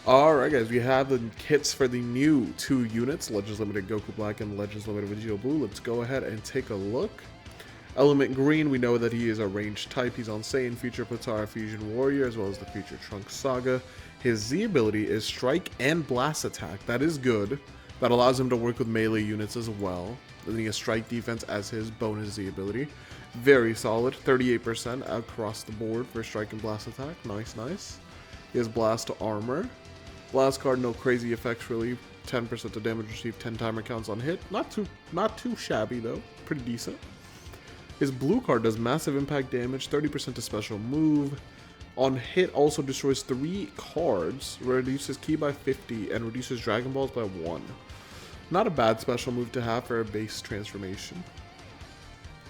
Alright guys, we have the kits for the new 2 units, Legends Limited Goku Black and Legends Limited Vegito Blue. Let's go ahead and take a look. Element Green, we know that he is a ranged type. He's on Saiyan Future Potara Fusion Warrior as well as the Future Trunks Saga. His Z ability is Strike and Blast Attack. That is good. That allows him to work with melee units as well. And then he has Strike Defense as his bonus Z ability. Very solid, 38% across the board for Strike and Blast Attack. Nice, nice. He has Blast to Armor. Blast card, no crazy effects really. 10% of damage received, 10 timer counts on hit. Not too shabby though. Pretty decent. His blue card does massive impact damage, 30% to special move. On hit, also destroys 3 cards, reduces ki by 50, and reduces Dragon Balls by 1. Not a bad special move to have for a base transformation.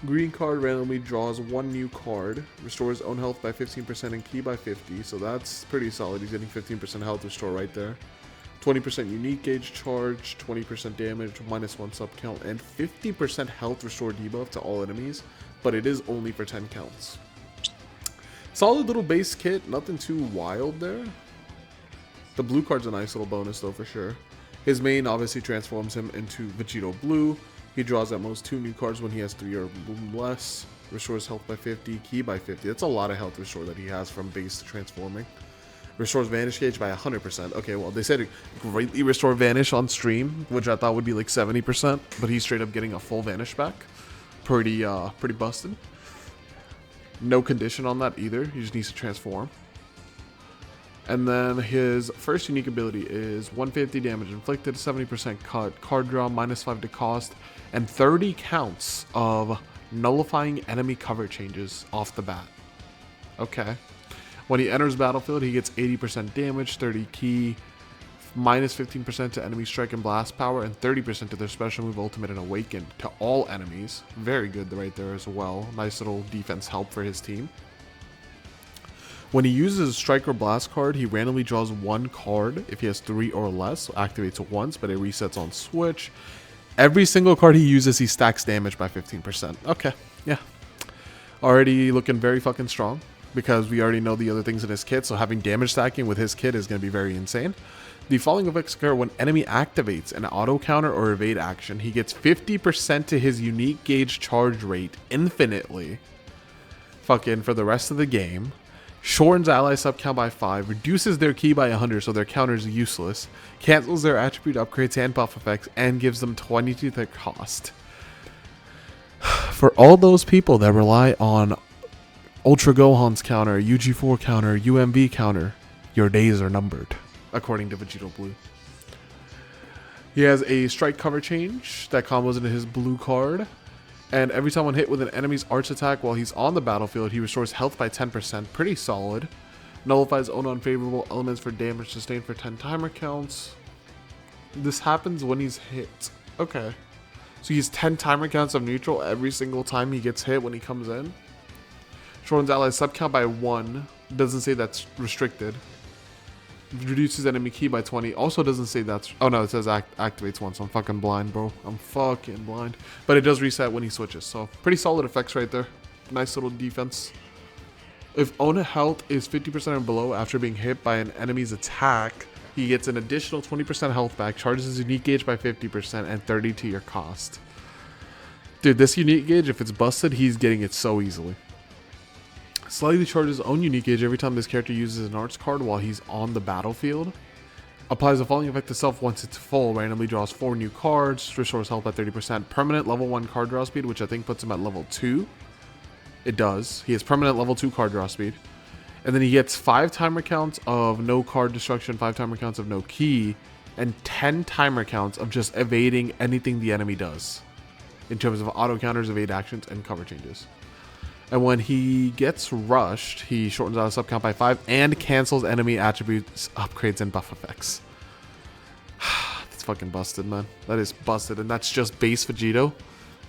Green card randomly draws 1 new card, restores own health by 15% and ki by 50, so that's pretty solid. He's getting 15% health restore right there. 20% unique gauge charge, 20% damage, -1 sub count, and 50% health restore debuff to all enemies, but it is only for 10 counts. Solid little base kit, nothing too wild there. The blue card's a nice little bonus though for sure. His main obviously transforms him into Vegito Blue. He draws at most 2 new cards when he has 3 or less. Restores health by 50, ki by 50. That's a lot of health restore that he has from base to transforming. Restores Vanish Gauge by 100%. Okay, well, they said greatly restore Vanish on stream, which I thought would be like 70%, but he's straight up getting a full Vanish back. Pretty busted. No condition on that either. He just needs to transform. And then his first unique ability is 150 damage inflicted, 70% cut, card draw, -5 to cost, and 30 counts of nullifying enemy cover changes off the bat. Okay. When he enters battlefield, he gets 80% damage, 30 ki, -15% to enemy strike and blast power, and 30% to their special move ultimate and awaken to all enemies. Very good right there as well. Nice little defense help for his team. When he uses a strike or blast card, he randomly draws 1 card if he has 3 or less, so activates it once, but it resets on switch. Every single card he uses, he stacks damage by 15%. Okay, yeah. Already looking very fucking strong, because we already know the other things in his kit, so having damage stacking with his kit is going to be very insane. The following effects occur when enemy activates an auto counter or evade action. He gets 50% to his unique gauge charge rate infinitely. Fucking for the rest of the game. Shortens ally sub count by 5, reduces their ki by 100 so their counter is useless, cancels their attribute upgrades and buff effects, and gives them 20 to their cost. For all those people that rely on Ultra Gohan's counter, UG4 counter, UMV counter, your days are numbered, according to Vegito Blue. He has a strike cover change that combos into his blue card. And every time when hit with an enemy's arch attack while he's on the battlefield, he restores health by 10%. Pretty solid. Nullifies own unfavorable elements for damage sustained for 10 timer counts. This happens when he's hit. Okay. So he has 10 timer counts of neutral every single time he gets hit when he comes in. Shortens ally sub count by 1. Doesn't say that's restricted. Reduces enemy ki by 20. Also doesn't say that's... Oh no, it says activates once. I'm fucking blind, bro. I'm fucking blind. But it does reset when he switches. So pretty solid effects right there. Nice little defense. If own health is 50% or below after being hit by an enemy's attack, he gets an additional 20% health back, charges his unique gauge by 50%, and 30 to your cost. Dude, this unique gauge, if it's busted, he's getting it so easily. Slightly charges his own unique gauge every time this character uses an arts card while he's on the battlefield. Applies the following effect to self once it's full. Randomly draws 4 new cards. Restores health by 30%. Permanent level 1 card draw speed, which I think puts him at level 2. It does. He has permanent level 2 card draw speed. And then he gets 5 timer counts of no card destruction, 5 timer counts of no ki, and 10 timer counts of just evading anything the enemy does. In terms of auto counters, evade actions, and cover changes. And when he gets rushed, he shortens out his sub count by 5 and cancels enemy attributes, upgrades, and buff effects. That's fucking busted, man. That is busted. And that's just base Vegito.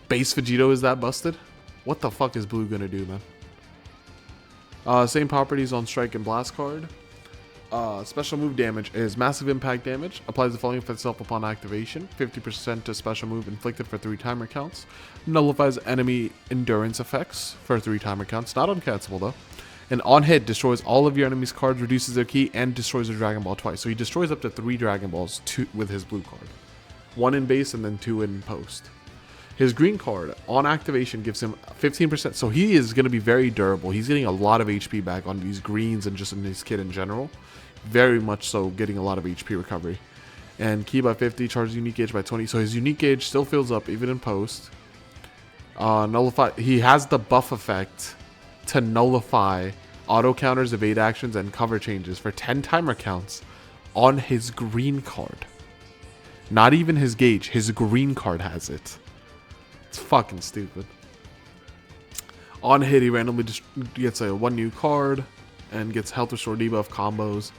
Base Vegito is that busted? What the fuck is Blue gonna do, man? Same properties on Strike and Blast card. Special move damage is massive impact damage. Applies the following effect itself upon activation. 50% to special move inflicted for 3 timer counts. Nullifies enemy endurance effects for 3 timer counts. Not uncancelable though. And on hit, destroys all of your enemy's cards, reduces their key, and destroys a Dragon Ball twice. So he destroys up to 3 Dragon Balls with his blue card. 1 in base and then 2 in post. His green card, on activation, gives him 15%. So he is going to be very durable. He's getting a lot of HP back on these greens and just in his kit in general. Very much so getting a lot of HP recovery. And key by 50, charges unique gauge by 20. So his unique gauge still fills up even in post. Nullify. He has the buff effect to nullify auto counters, evade actions, and cover changes for 10 timer counts on his green card. Not even his gauge. His green card has it. It's fucking stupid. On hit, he randomly just gets a 1 new card and gets health restore debuff combos.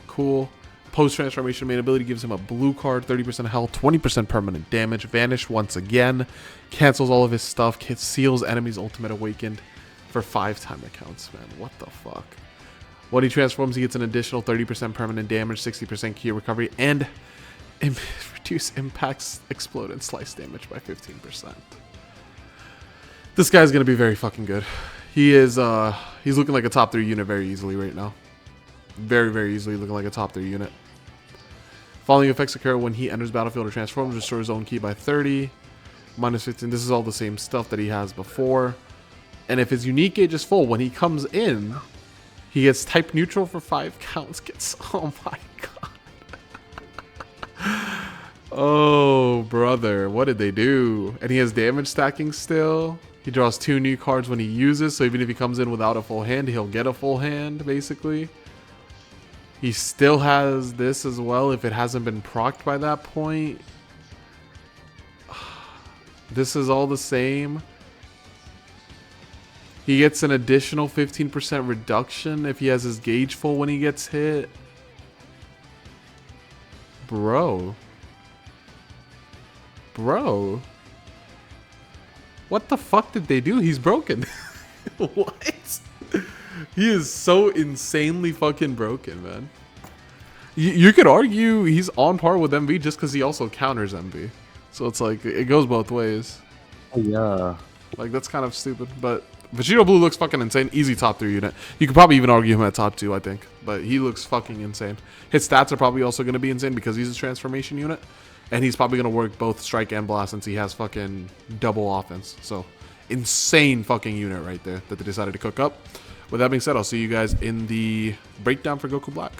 Cool. Post transformation main ability gives him a blue card, 30% health, 20% permanent damage, vanish once again, cancels all of his stuff, seals enemies ultimate awakened for 5 timer counts. Man, what the fuck? When he transforms, he gets an additional 30% permanent damage, 60% key recovery, and reduce impacts, explode, and slice damage by 15%. This guy's gonna be very fucking good. He is he's looking like a top 3 unit very easily right now. Very, very easily looking like a top 3 unit. Following effects occur when he enters battlefield or transforms, restores his own key by 30, minus 15. This is all the same stuff that he has before. And if his unique gauge is full, when he comes in, he gets type neutral for 5 counts. Oh my god. Oh, brother. What did they do? And he has damage stacking still. He draws 2 new cards when he uses, so even if he comes in without a full hand, he'll get a full hand, basically. He still has this as well if it hasn't been procced by that point. This is all the same. He gets an additional 15% reduction if he has his gauge full when he gets hit. Bro. Bro. What the fuck did they do? He's broken. What? He is so insanely fucking broken, man. You could argue he's on par with MV just because he also counters MV. So it's like, it goes both ways. Oh, yeah. Like, that's kind of stupid. But Vegito Blue looks fucking insane. Easy top 3 unit. You could probably even argue him at top 2, I think. But he looks fucking insane. His stats are probably also going to be insane because he's a transformation unit. And he's probably going to work both strike and blast since he has fucking double offense. So, insane fucking unit right there that they decided to cook up. With that being said, I'll see you guys in the breakdown for Goku Black.